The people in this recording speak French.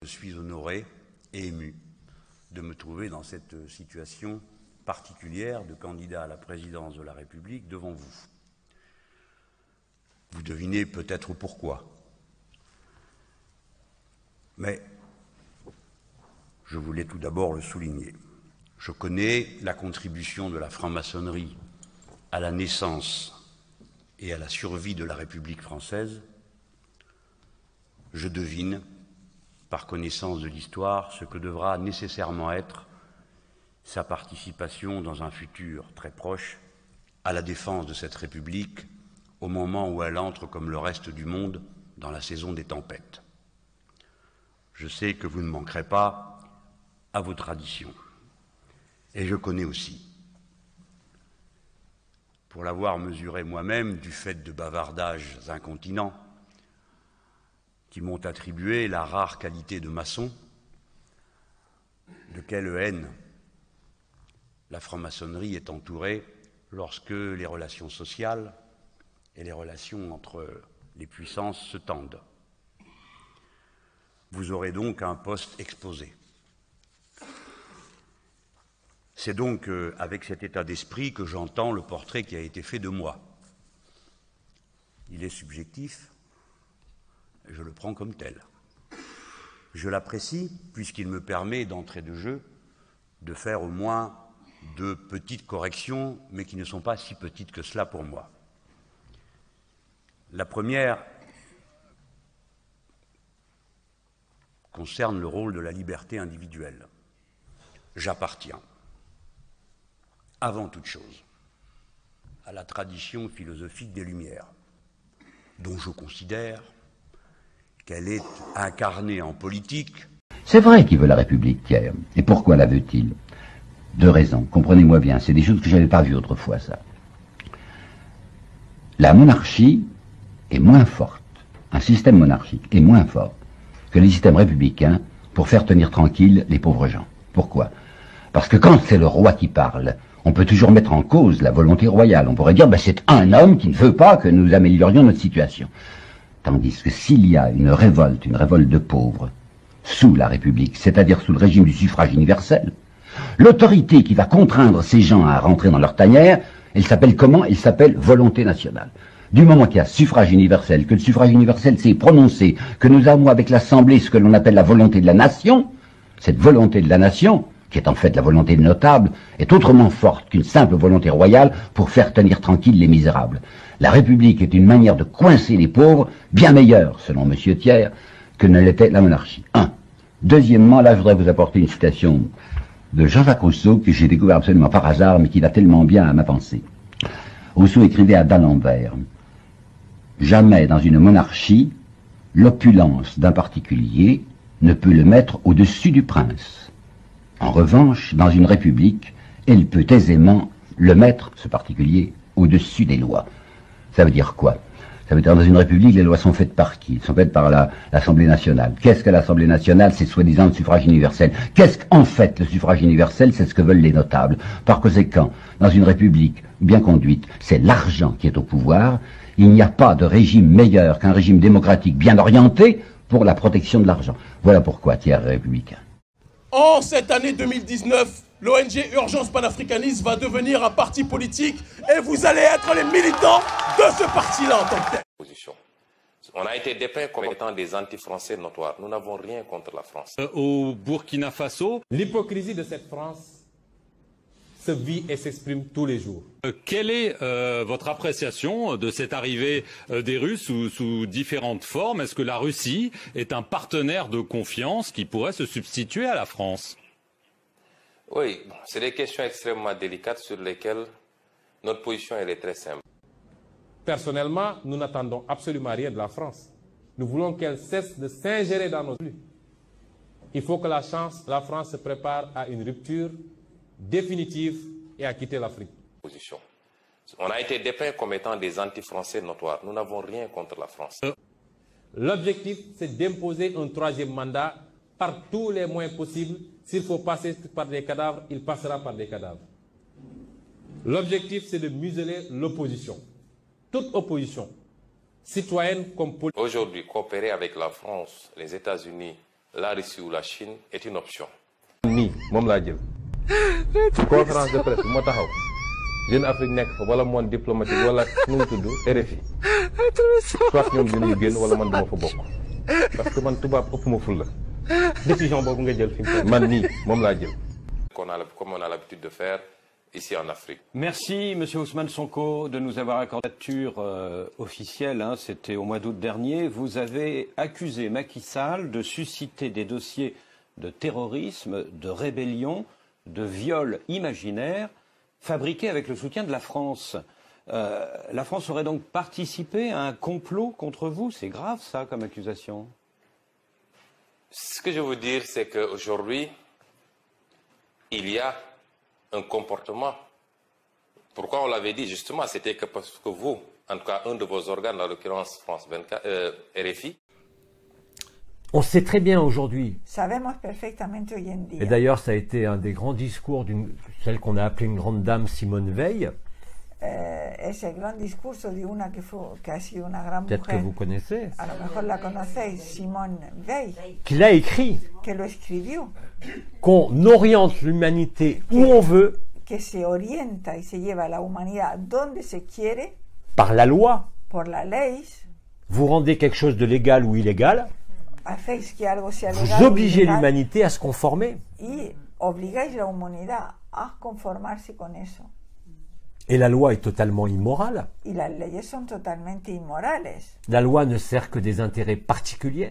Je suis honoré et ému de me trouver dans cette situation particulière de candidat à la présidence de la République devant vous. Vous devinez peut-être pourquoi. Mais je voulais tout d'abord le souligner. Je connais la contribution de la franc-maçonnerie à la naissance et à la survie de la République française. Je devine, par connaissance de l'histoire, ce que devra nécessairement être sa participation dans un futur très proche à la défense de cette République au moment où elle entre, comme le reste du monde, dans la saison des tempêtes. Je sais que vous ne manquerez pas à vos traditions. Et je connais aussi, pour l'avoir mesuré moi-même du fait de bavardages incontinents, qui m'ont attribué la rare qualité de maçon, de quelle haine la franc-maçonnerie est entourée lorsque les relations sociales et les relations entre les puissances se tendent. Vous aurez donc un poste exposé. C'est donc avec cet état d'esprit que j'entends le portrait qui a été fait de moi. Il est subjectif, je le prends comme tel. Je l'apprécie puisqu'il me permet d'entrée de jeu de faire au moins de petites corrections, mais qui ne sont pas si petites que cela pour moi. La première concerne le rôle de la liberté individuelle. J'appartiens, avant toute chose, à la tradition philosophique des Lumières, dont je considère qu'elle est incarnée en politique. C'est vrai qu'il veut la République, Pierre. Et pourquoi la veut-il? Deux raisons, comprenez-moi bien, c'est des choses que je n'avais pas vues autrefois, ça. La monarchie est moins forte, un système monarchique est moins fort que les systèmes républicains pour faire tenir tranquilles les pauvres gens. Pourquoi? Parce que quand c'est le roi qui parle, on peut toujours mettre en cause la volonté royale. On pourrait dire, c'est un homme qui ne veut pas que nous améliorions notre situation. Tandis que s'il y a une révolte de pauvres, sous la République, c'est-à-dire sous le régime du suffrage universel, l'autorité qui va contraindre ces gens à rentrer dans leur tanière, elle s'appelle comment? Elle s'appelle volonté nationale. Du moment qu'il y a suffrage universel, que le suffrage universel s'est prononcé, que nous avons avec l'Assemblée ce que l'on appelle la volonté de la nation, cette volonté de la nation, qui est en fait la volonté des notables, est autrement forte qu'une simple volonté royale pour faire tenir tranquilles les misérables. La République est une manière de coincer les pauvres, bien meilleure, selon M. Thiers, que ne l'était la monarchie. Deuxièmement, là je voudrais vous apporter une citation de Jean-Jacques Rousseau, que j'ai découvert absolument par hasard, mais qui va tellement bien à ma pensée. Rousseau écrivait à d'Alembert: « Jamais dans une monarchie, l'opulence d'un particulier ne peut le mettre au-dessus du prince. En revanche, dans une république, elle peut aisément le mettre, ce particulier, au-dessus des lois. » Ça veut dire quoi? Ça veut dire, dans une république, les lois sont faites par qui? Elles sont faites par l'Assemblée nationale. Qu'est-ce que l'Assemblée nationale? C'est soi-disant le suffrage universel. Qu'est-ce qu'en fait le suffrage universel? C'est ce que veulent les notables. Par conséquent, dans une république bien conduite, c'est l'argent qui est au pouvoir. Il n'y a pas de régime meilleur qu'un régime démocratique bien orienté pour la protection de l'argent. Voilà pourquoi Thiers est républicain. En cette année 2019, l'ONG Urgence Panafricaniste va devenir un parti politique et vous allez être les militants de ce parti-là en tant que tel. On a été dépeint comme étant des anti-français notoires. Nous n'avons rien contre la France. Au Burkina Faso, l'hypocrisie de cette France se vit et s'exprime tous les jours. Quelle est votre appréciation de cette arrivée des Russes sous différentes formes? Est-ce que la Russie est un partenaire de confiance qui pourrait se substituer à la France? Oui, c'est des questions extrêmement délicates sur lesquelles notre position elle est très simple. Personnellement, nous n'attendons absolument rien de la France. Nous voulons qu'elle cesse de s'ingérer dans nos flux. Il faut que la France se prépare à une rupture définitive et à quitter l'Afrique. On a été dépeint comme étant des anti-français notoires. Nous n'avons rien contre la France. L'objectif, c'est d'imposer un troisième mandat par tous les moyens possibles. S'il faut passer par des cadavres, il passera par des cadavres. L'objectif, c'est de museler l'opposition. Toute opposition, citoyenne comme politique. Aujourd'hui, coopérer avec la France, les États-Unis la Russie ou la Chine est une option. nii moom laa jël conférence de presse moo taxaw Jeune Afrique nekk fa wala monde diplomatique wala nu mu tudd RFI soit ñoom dinañu génn wala man duma fa bokk parce que man tubaab ëpp ma ful la décision boobu nga jël fi mu man nii moom laa jël. Comme on a l'habitude de faire ici en Afrique. Merci, Monsieur Ousmane Sonko, de nous avoir accordé la candidature officielle. Hein, c'était au mois d'août dernier. Vous avez accusé Macky Sall de susciter des dossiers de terrorisme, de rébellion, de viol imaginaire, fabriqués avec le soutien de la France. La France aurait donc participé à un complot contre vous. C'est grave, ça, comme accusation. Ce que je veux dire, c'est qu'aujourd'hui, il y a un comportement. Pourquoi on l'avait dit justement? C'était que parce que vous, en tout cas un de vos organes, en l'occurrence France 24, RFI. On sait très bien aujourd'hui, Sabemos perfectamente hoy en et día. d'ailleurs ça a été un des grands discours d'une celle qu'on a appelée une grande dame, Simone Veil, Es el gran discurso de una que ha sido una gran peut-être que mujer. vous connaissez, A lo mejor la conocéis, Simone Veil, qu'il a écrit que lo escribió, qu'on oriente l'humanité où on veut que se orienta y se lleva a la humanidad donde se quiere par la loi. por la ley. Vous rendez quelque chose de légal ou illégal, Hacéis que algo sea vous legal o obligez ilegal l'humanité à se conformer. y obligáis a la humanidad a conformarse con eso. Et la loi est totalement immorale. Y las leyes son totalmente inmorales. La loi ne sert que des intérêts particuliers.